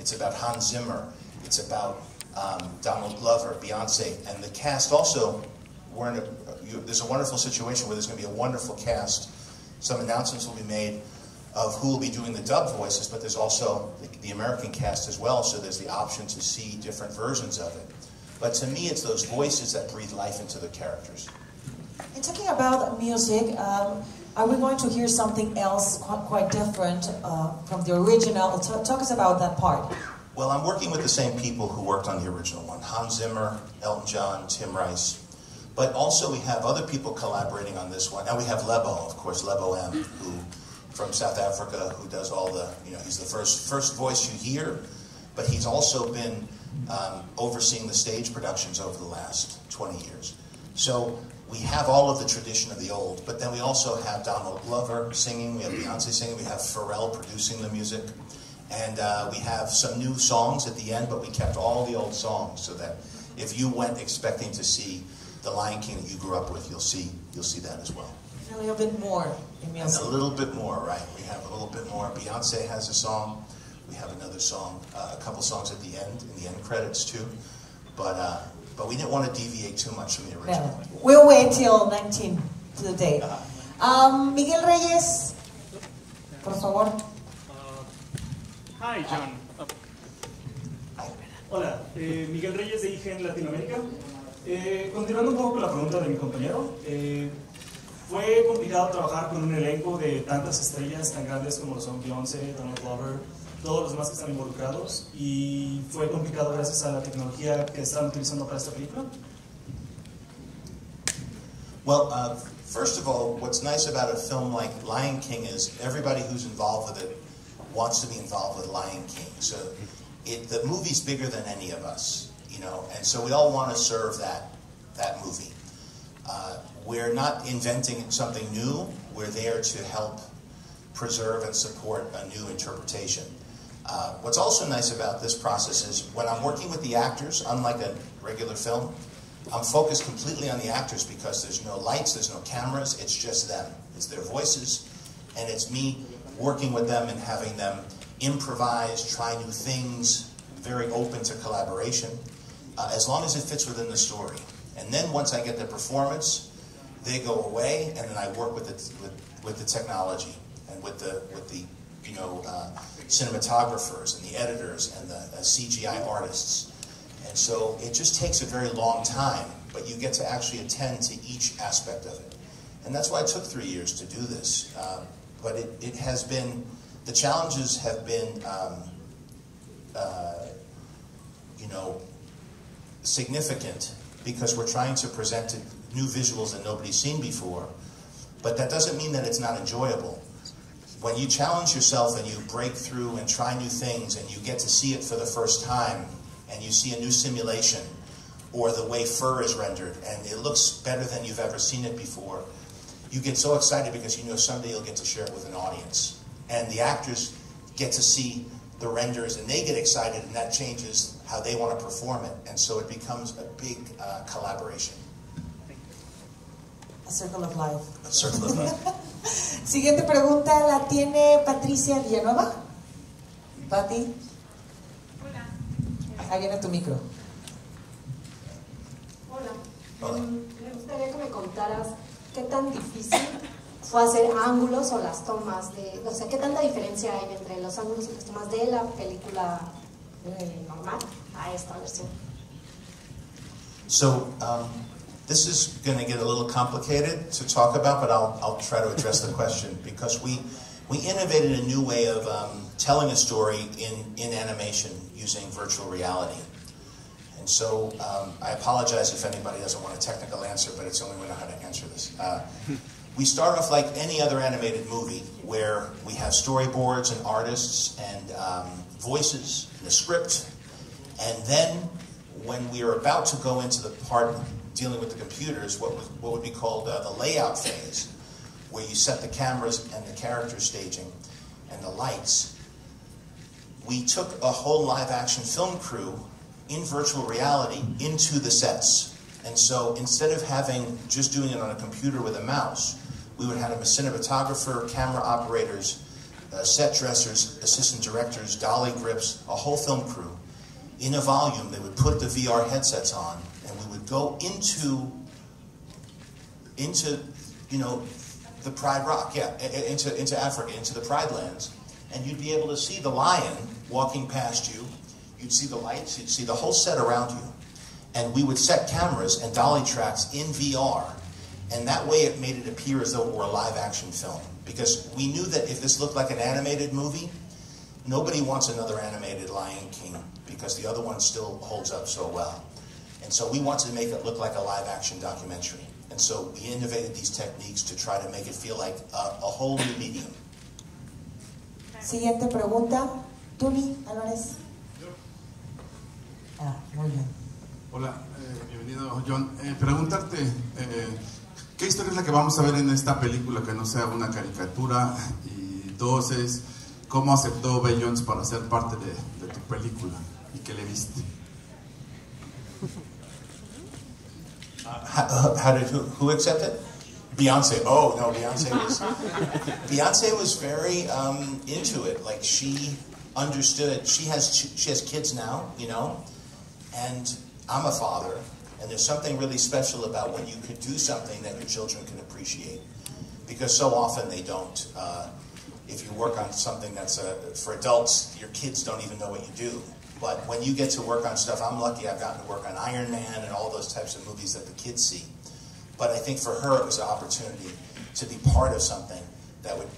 it's about Hans Zimmer, it's about Donald Glover, Beyonce, and the cast also, there's a wonderful situation where there's going to be a wonderful cast. Some announcements will be made of who will be doing the dub voices, but there's also the American cast as well, so there's the option to see different versions of it. But to me, it's those voices that breathe life into the characters. And talking about music, are we going to hear something else quite different from the original? Talk us about that part. Well, I'm working with the same people who worked on the original one. Hans Zimmer, Elton John, Tim Rice. But also we have other people collaborating on this one. And we have Lebo, of course, Lebo M, who from South Africa, who does all the, he's the first voice you hear, but he's also been overseeing the stage productions over the last 20 years. So we have all of the tradition of the old, but then we also have Donald Glover singing, we have Beyonce singing, we have Pharrell producing the music, and we have some new songs at the end, but we kept all the old songs so that if you went expecting to see the Lion King that you grew up with, you'll see that as well. A little bit more in music. And a little bit more, right? We have a little bit more. Beyonce has a song. We have another song, a couple songs at the end, in the end credits too. But we didn't want to deviate too much from the original. Yeah. We'll wait till 19 to the date. Miguel Reyes, por favor. Hi, John. Hola, Miguel Reyes de IGN Latinoamérica. Continuando un poco con la pregunta de mi compañero, fue complicado trabajar con un elenco de tantas estrellas tan grandes como lo son Beyoncé, Donald Glover, todos los demás que están involucrados, y fue complicado gracias a la tecnología que están utilizando para esta película. Well, first of all, what's nice about a film like Lion King is everybody who's involved with it wants to be involved with Lion King. So the movie's bigger than any of us, and so we all want to serve that movie. We're not inventing something new. We're there to help preserve and support a new interpretation. What's also nice about this process is when I'm working with the actors, unlike a regular film, I'm focused completely on the actors because there's no lights, there's no cameras, it's just them. It's their voices, and it's me working with them and having them improvise, try new things, very open to collaboration, as long as it fits within the story. And then once I get the performance, they go away, and then I work with the technology and with the cinematographers and the editors and the CGI artists. And so it just takes a very long time, but you get to actually attend to each aspect of it. And that's why it took 3 years to do this. But it has been, the challenges have been, significant because we're trying to present new visuals that nobody's seen before. But that doesn't mean that it's not enjoyable. When you challenge yourself and you break through and try new things and you get to see it for the first time and you see a new simulation or the way fur is rendered and it looks better than you've ever seen it before, you get so excited because you know someday you'll get to share it with an audience. And the actors get to see the renders and they get excited and that changes how they want to perform it. And so it becomes a big collaboration. A circle of life. A circle of life. Siguiente pregunta la tiene Patricia Villanueva. Pati. Hola. Ahí viene tu micro. Hola. Hola. Me gustaría que me contaras qué tan difícil fue hacer ángulos o las tomas o sea, qué tanta diferencia hay entre los ángulos y las tomas de la película normal a esta versión. So, this is going to get a little complicated to talk about, but I'll try to address the question because we innovated a new way of telling a story in animation using virtual reality. And so I apologize if anybody doesn't want a technical answer, but it's the only way I know how to answer this. We start off like any other animated movie where we have storyboards and artists and voices and a script. And then when we are about to go into the part dealing with the computers, what would be called the layout phase, where you set the cameras and the character staging and the lights, we took a whole live-action film crew in virtual reality into the sets. And so instead of just doing it on a computer with a mouse, we would have a cinematographer, camera operators, set dressers, assistant directors, dolly grips, a whole film crew. In a volume, they would put the VR headsets on, and we would go into the Pride Rock, into Africa, into the Pride Lands, and you'd be able to see the lion walking past you. You'd see the lights, you'd see the whole set around you. And we would set cameras and dolly tracks in VR, and that way it made it appear as though it were a live action film. Because we knew that if this looked like an animated movie, nobody wants another animated Lion King, because the other one still holds up so well. And so we wanted to make it look like a live action documentary. And so we innovated these techniques to try to make it feel like a whole new medium. Siguiente pregunta, Tony Álvarez. Muy bien. Hola, bienvenido, Jon. Preguntarte, ¿qué historia es la que vamos a ver en esta película que no sea una caricatura? Y dos es, ¿cómo aceptó Beyoncé para ser parte de tu película? ¿Y qué le viste? Who accepted? Beyonce. Oh no, Beyonce was very into it. Like, she understood. She has kids now, you know, and I'm a father, and there's something really special about when you could do something that your children can appreciate, because so often they don't. If you work on something that's for adults, your kids don't even know what you do. But when you get to work on stuff, I'm lucky I've gotten to work on Iron Man and all those types of movies that the kids see. But I think for her it was an opportunity to be part of something that would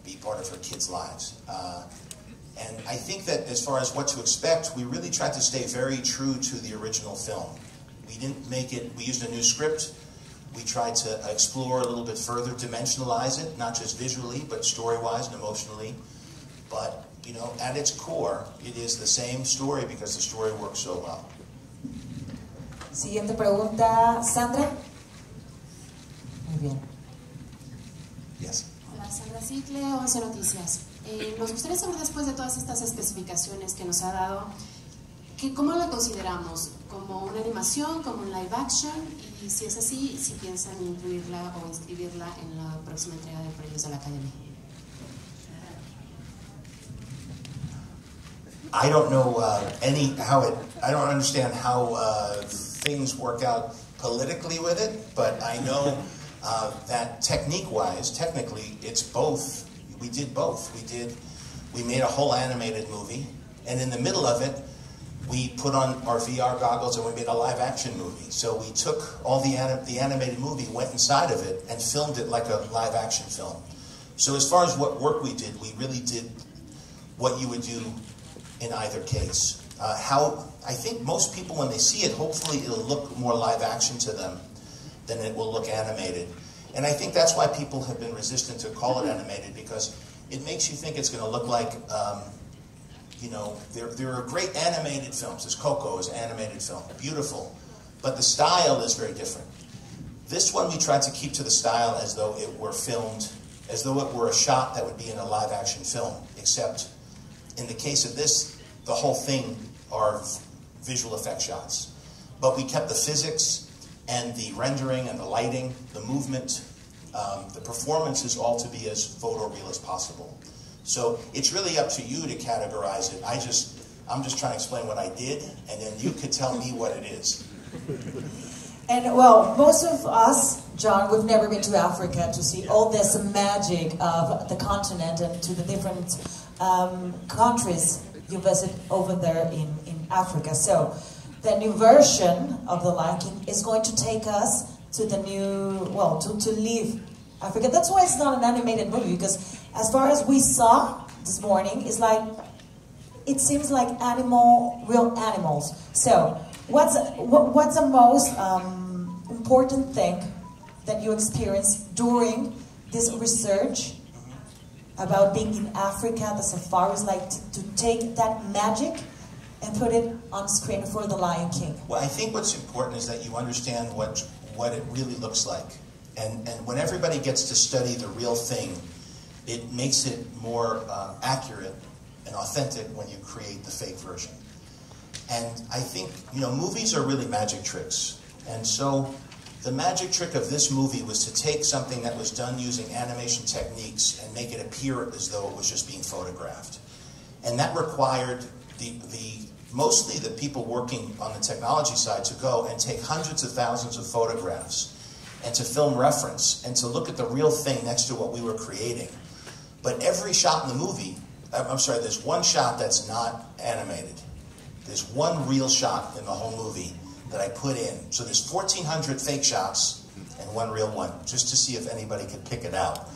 be part of her kids' lives. And I think that as far as what to expect, we really tried to stay very true to the original film. We didn't make it, we used a new script. We tried to explore a little bit further, dimensionalize it, not just visually, but story-wise and emotionally. But, you know, at its core, it is the same story because the story works so well. Siguiente pregunta, Sandra. Muy bien. Yes. Hola, Sandra Cicle, 11 Noticias. Nos gustaría saber, después de todas estas especificaciones que nos ha dado, ¿cómo la consideramos? ¿Como una animación, como un live action? Y si es así, si piensan incluirla o inscribirla en la próxima entrega de premios de la Academia. I don't know I don't understand how things work out politically with it, but I know that technically, it's both. We did both. We made a whole animated movie, and in the middle of it, we put on our VR goggles and we made a live action movie. So we took all the animated movie, went inside of it, and filmed it like a live action film. So as far as what work we really did what you would do in either case. I think most people, when they see it, hopefully it'll look more live action to them than it will look animated. And I think that's why people have been resistant to call it animated, because it makes you think it's going to look like, you know, there are great animated films. There's Coco is an animated film, beautiful, but the style is very different. This one we tried to keep to the style as though it were filmed, as though it were a shot that would be in a live action film, except in the case of this, the whole thing are visual effect shots. But we kept the physics and the rendering and the lighting, the movement, the performances all to be as photoreal as possible. So it's really up to you to categorize it. I'm just trying to explain what I did, and then you could tell me what it is. And well, most of us, Jon, we've never been to Africa to see all this magic of the continent and to the different countries you visit over there in Africa. So the new version of The Lion King is going to take us to the new, well, to leave Africa. That's why it's not an animated movie, because as far as we saw this morning, it's like, it seems like real animals. So what's the most important thing that you experienced during this research about being in Africa, the safaris, like to take that magic and put it on screen for The Lion King? Well, I think what's important is that you understand what it really looks like. And when everybody gets to study the real thing, it makes it more accurate and authentic when you create the fake version. And I think, you know, movies are really magic tricks. And so The magic trick of this movie was to take something that was done using animation techniques and make it appear as though it was just being photographed. And that required mostly the people working on the technology side to go and take hundreds of thousands of photographs and to film reference and to look at the real thing next to what we were creating. But every shot in the movie, I'm sorry, there's one shot that's not animated. There's one real shot in the whole movie that I put in. So there's 1,400 fake shots and one real one, just to see if anybody could pick it out.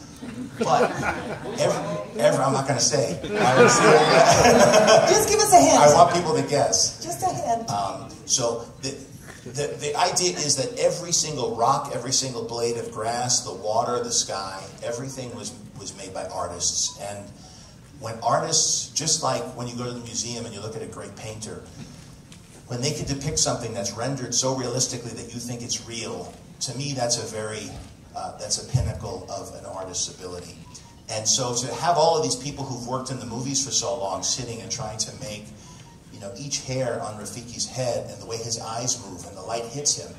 But I'm not going to say. Just give us a hint. I want people to guess. Just a hint. So the idea is that every single rock, every single blade of grass, the water, the sky, everything was made by artists. And when artists, just like when you go to the museum and you look at a great painter, when they can depict something that's rendered so realistically that you think it's real, to me that's a pinnacle of an artist's ability. And so to have all of these people who've worked in the movies for so long sitting and trying to make, each hair on Rafiki's head and the way his eyes move and the light hits him.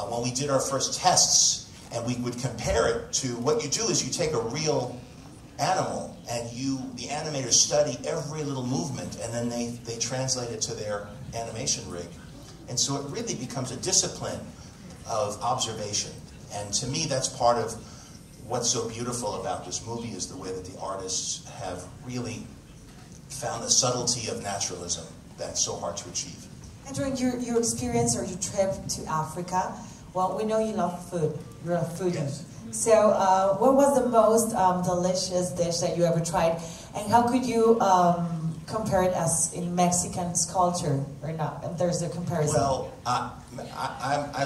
When we did our first tests and we would compare it to what you do is you take a real animal and the animators study every little movement and then they translate it to their animation rig. And so it really becomes a discipline of observation. And to me, that's part of what's so beautiful about this movie is the way that the artists have really found the subtlety of naturalism that's so hard to achieve. And during your experience or your trip to Africa, well, we know you love food. You're a foodie. Yes. So what was the most delicious dish that you ever tried? And how could you compare it as in Mexican culture or not? There's a comparison. Well, I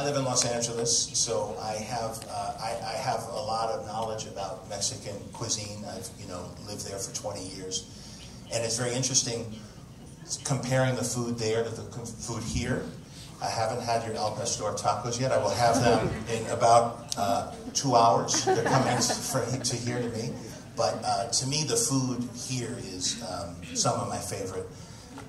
live in Los Angeles, so I have a lot of knowledge about Mexican cuisine. I've lived there for 20 years, and it's very interesting comparing the food there to the food here. I haven't had your al pastor tacos yet. I will have them in about 2 hours. They're coming to here to me. But to me, the food here is some of my favorite.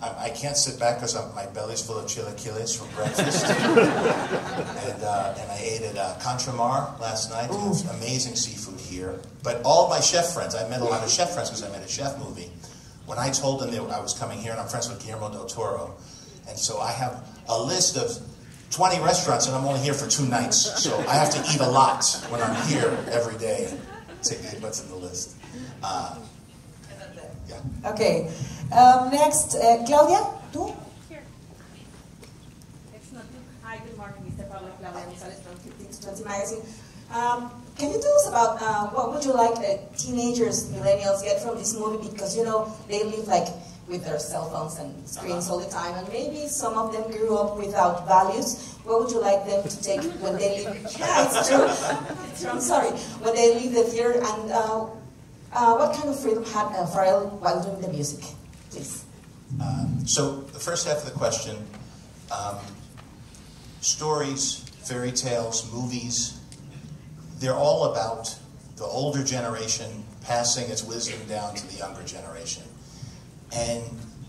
I can't sit back because my belly's full of chilaquiles from breakfast. and I ate at Contramar last night. It was amazing seafood here. But all my chef friends, I met a lot of chef friends because I made a chef movie. When I told them that I was coming here, and I'm friends with Guillermo del Toro, and so I have a list of 20 restaurants, and I'm only here for 2 nights. So I have to eat a lot when I'm here every day to eat what's in the list. Yeah. Okay. Next, Claudia, tú? Here. It's not too. Hi, good morning, Mr. Pablo. Claudia Gonzalez from 15 to 20 magazine. Can you tell us about what would you like teenagers, millennials get from this movie? Because, they live like with their cell phones and screens all the time, and maybe some of them grew up without values. What would you like them to take when they leave? Yeah, it's true. It's true. I'm sorry. When they leave the theater, and what kind of freedom had Pharrell while doing the music, please? So the first half of the question, stories, fairy tales, movies, they're all about the older generation passing its wisdom down to the younger generation. And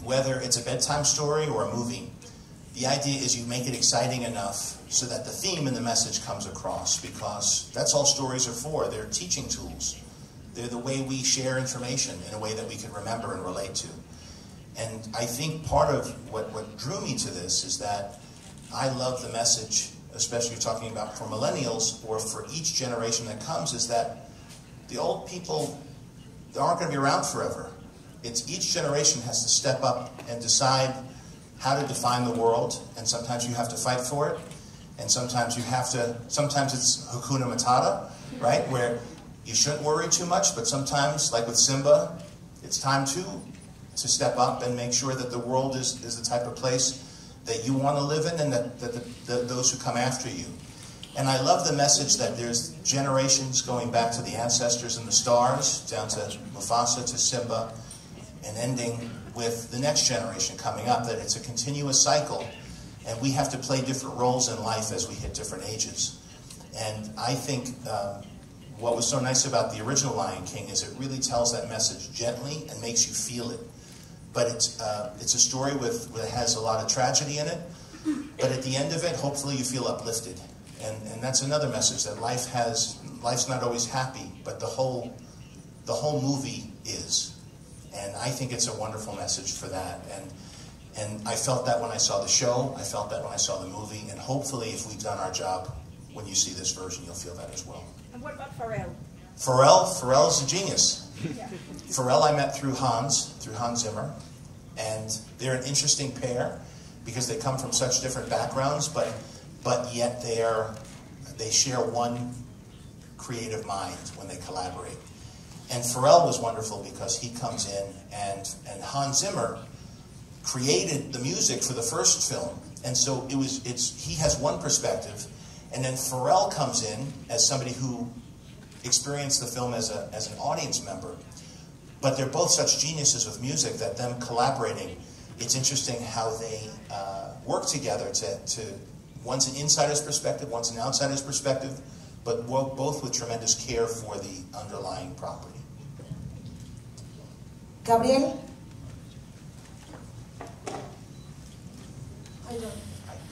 whether it's a bedtime story or a movie, the idea is you make it exciting enough so that the theme and the message comes across, because that's all stories are for. They're teaching tools. They're the way we share information in a way that we can remember and relate to. And I think part of what drew me to this is that I love the message, especially talking about for millennials or for each generation that comes, is that the old people, they aren't going to be around forever. It's each generation has to step up and decide how to define the world, and sometimes you have to fight for it, and sometimes it's Hakuna Matata, right, where you shouldn't worry too much, but sometimes, like with Simba, it's time to step up and make sure that the world is the type of place that you want to live in, and that those who come after you. And I love the message that there's generations going back to the ancestors and the stars, down to Mufasa, to Simba, and ending with the next generation coming up, that it's a continuous cycle, and we have to play different roles in life as we hit different ages. And I think what was so nice about the original Lion King is it really tells that message gently and makes you feel it. But it's a story that has a lot of tragedy in it, but at the end of it, hopefully you feel uplifted. And that's another message, that life's not always happy, but the whole movie is. And I think it's a wonderful message for that. And I felt that when I saw the show, I felt that when I saw the movie, and hopefully if we've done our job, when you see this version, you'll feel that as well. And what about Pharrell? Pharrell is a genius. Yeah. Pharrell I met through Hans Zimmer, and they're an interesting pair because they come from such different backgrounds, but yet they share one creative mind when they collaborate. And Pharrell was wonderful because he comes in, and Hans Zimmer created the music for the first film, and so he has one perspective, and then Pharrell comes in as somebody who experienced the film as an audience member. But they're both such geniuses with music that them collaborating, it's interesting how they work together to one's an insider's perspective, one's an outsider's perspective, but both with tremendous care for the underlying property. Gabriel? Hi, John.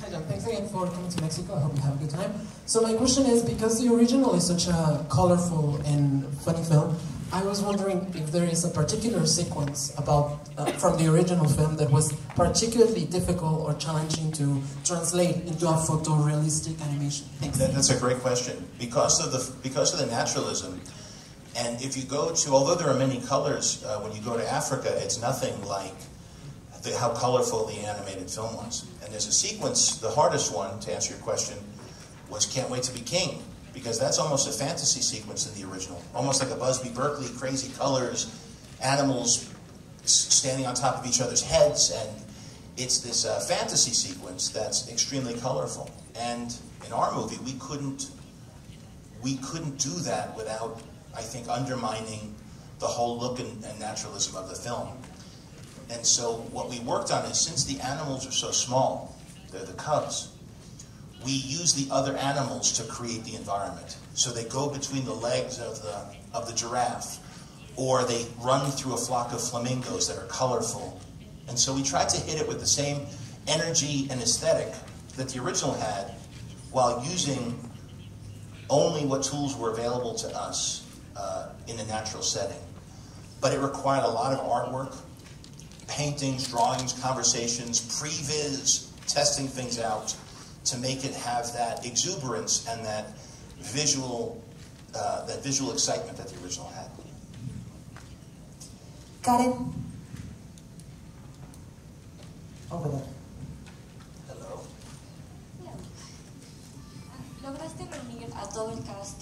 Hi, John. Thanks again for coming to Mexico. I hope you have a good time. So my question is, because the original is such a colorful and funny film, I was wondering if there is a particular sequence from the original film that was particularly difficult or challenging to translate into a photorealistic animation. Thanks. That's a great question. Because of the naturalism, and if you go to, although there are many colors, when you go to Africa, it's nothing like how colorful the animated film was. And there's a sequence, the hardest one, to answer your question, was Can't Wait to Be King, because that's almost a fantasy sequence in the original. Almost like a Busby Berkeley, crazy colors, animals standing on top of each other's heads, and it's this fantasy sequence that's extremely colorful. And in our movie, we couldn't do that without, I think, undermining the whole look and naturalism of the film. And so what we worked on is, since the animals are so small, they're the cubs, we use the other animals to create the environment. So they go between the legs of the giraffe, or they run through a flock of flamingos that are colorful. And so we tried to hit it with the same energy and aesthetic that the original had, while using only what tools were available to us in a natural setting. But it required a lot of artwork, paintings, drawings, conversations, previs, testing things out to make it have that exuberance and that visual excitement that the original had. Karen? Over there. Hello. ¿Lograste reunir a todo el cast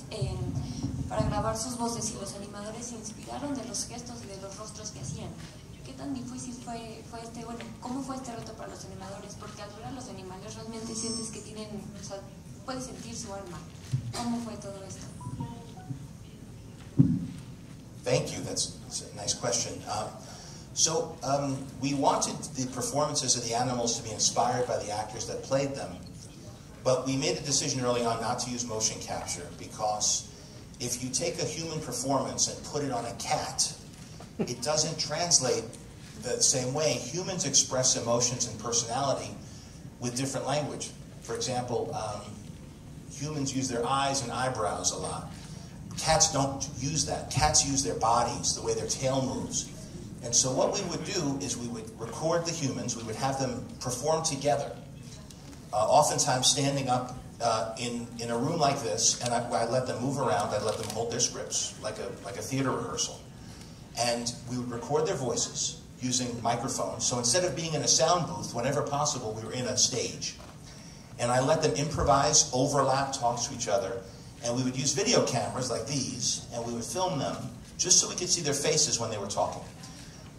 para grabar sus voces y los animadores se inspiraron de los gestos y de los rostros que hacían? ¿Qué tan difícil fue cómo fue este reto para los animadores? Porque al ver a los animales realmente sientes que tienen, o sea, puedes sentir su alma. ¿Cómo fue todo esto? Thank you. That's a nice question. We wanted the performances of the animals to be inspired by the actors that played them, but we made a decision early on not to use motion capture, because if you take a human performance and put it on a cat, it doesn't translate the same way. Humans express emotions and personality with different language. For example, humans use their eyes and eyebrows a lot. Cats don't use that. Cats use their bodies, the way their tail moves. And so what we would do is we would record the humans, we would have them perform together, oftentimes standing up in a room like this, and I'd let them move around, I'd let them hold their scripts, like a theater rehearsal. And we would record their voices using microphones. So instead of being in a sound booth, whenever possible, we were in a stage. And I let them improvise, overlap, talk to each other. And we would use video cameras like these, and we would film them just so we could see their faces when they were talking.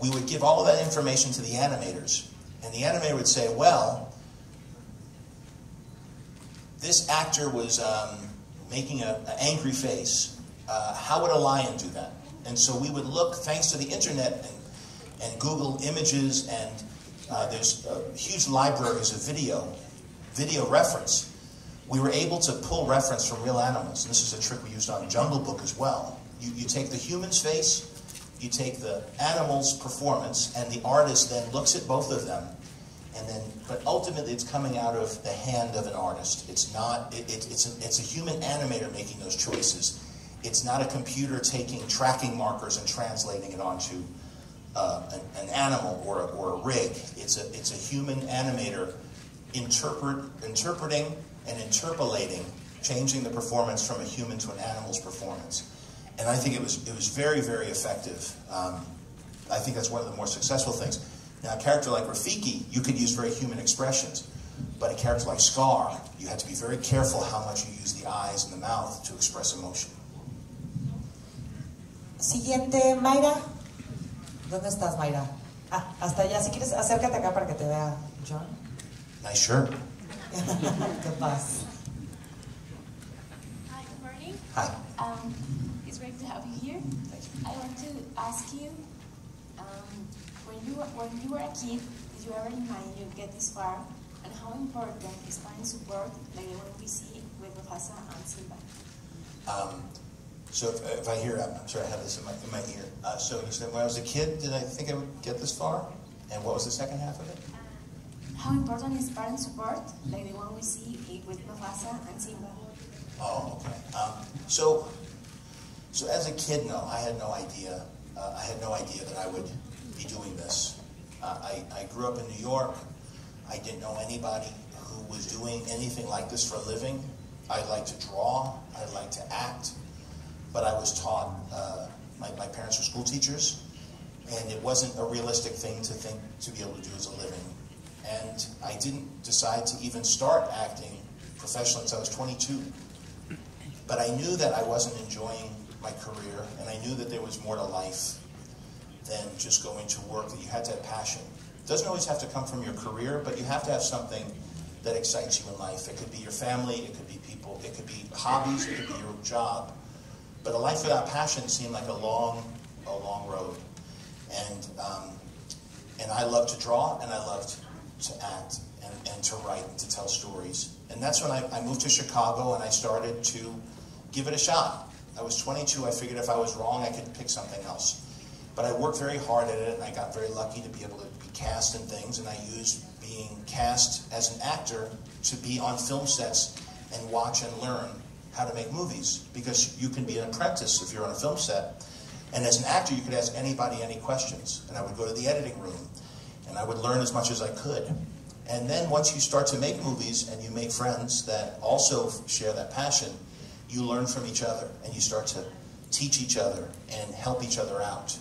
We would give all of that information to the animators. And the animator would say, well, this actor was making an angry face. How would a lion do that? And so we would look, thanks to the internet and Google Images, and there's huge libraries of video reference. We were able to pull reference from real animals. And this is a trick we used on Jungle Book as well. You take the human's face, you take the animal's performance, and the artist then looks at both of them And then, but ultimately it's coming out of the hand of an artist. It's not, it's a human animator making those choices. It's not a computer taking tracking markers and translating it onto an animal or a rig. It's a human animator interpreting and interpolating, changing the performance from a human to an animal's performance. And I think it was very, very effective. I think that's one of the more successful things. Now, a character like Rafiki, you could use very human expressions, but a character like Scar, you had to be very careful how much you use the eyes and the mouth to express emotion. Siguiente, Mayra. ¿Dónde estás, Mayra? Ah, hasta allá. Si quieres, acércate acá para que te vea John. Nice shirt. ¿Qué pasa? Hi, good morning. Hi. It's great to have you here. Thank you. I want to ask you, when you were a kid, did you ever imagine you'd get this far? And how important is parent support, like the one we see with Mufasa and Simba? So if I hear, I'm sorry, I have this in my ear. So you said, when I was a kid, did I think I would get this far? And what was the second half of it? How important is parent support, like the one we see with Mufasa and Simba? Oh, okay. So as a kid, no, I had no idea. I had no idea that I would be doing this. I grew up in New York. I didn't know anybody who was doing anything like this for a living. I like to draw. I like to act. But I was taught, my parents were school teachers, and it wasn't a realistic thing to think to be able to do as a living. And I didn't decide to even start acting professionally until I was 22. But I knew that I wasn't enjoying my career, and I knew that there was more to life than just going to work, that you had to have passion. It doesn't always have to come from your career, but you have to have something that excites you in life. It could be your family, it could be people, it could be hobbies, it could be your job. But a life without passion seemed like a long road. And I loved to draw, and I loved to act, and to write, and to tell stories. And that's when I moved to Chicago, and I started to give it a shot. I was 22, I figured if I was wrong, I could pick something else. But I worked very hard at it, and I got very lucky to be able to be cast in things, and I used being cast as an actor to be on film sets and watch and learn how to make movies, because you can be an apprentice if you're on a film set. And as an actor, you could ask anybody any questions. And I would go to the editing room, and I would learn as much as I could. And then once you start to make movies and you make friends that also share that passion, you learn from each other, and you start to teach each other and help each other out.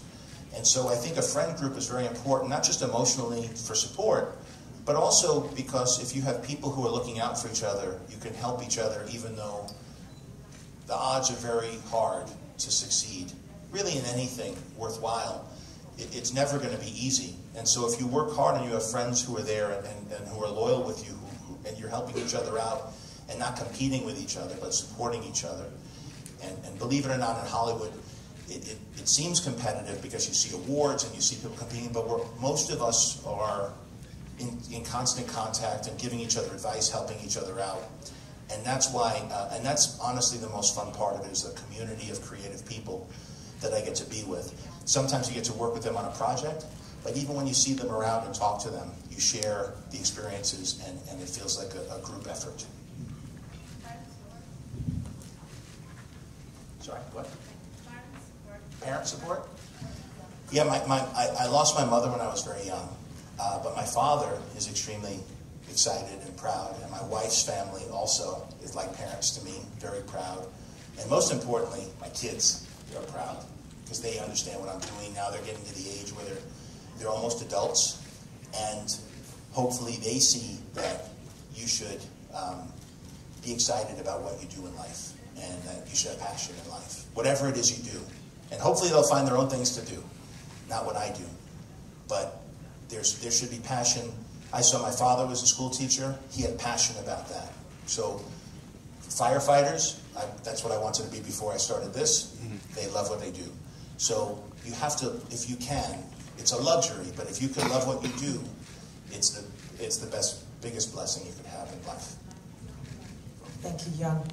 And so I think a friend group is very important, not just emotionally for support, but also because if you have people who are looking out for each other, you can help each other even though the odds are very hard to succeed. Really in anything worthwhile, it's never going to be easy. And so if you work hard and you have friends who are there and who are loyal with you, and you're helping each other out and not competing with each other, but supporting each other. And believe it or not, in Hollywood, it seems competitive because you see awards and you see people competing, but most of us are in constant contact and giving each other advice, helping each other out. And that's why, and that's honestly the most fun part of it, is the community of creative people that I get to be with. Sometimes you get to work with them on a project, but even when you see them around and talk to them, you share the experiences, and it feels like a group effort. Sorry, what? Parent support? Yeah, I lost my mother when I was very young, but my father is extremely excited and proud, and my wife's family also is like parents to me, very proud. And most importantly, my kids are proud, because they understand what I'm doing. Now they're getting to the age where they're almost adults, and hopefully they see that you should be excited about what you do in life, and that you should have passion in life, whatever it is you do. And hopefully they'll find their own things to do, not what I do. But there should be passion. I saw my father was a school teacher. He had passion about that. So firefighters, that's what I wanted to be before I started this. They love what they do. So you have to, if you can, it's a luxury, but if you can love what you do, it's the biggest blessing you could have in life. Thank you, Jon.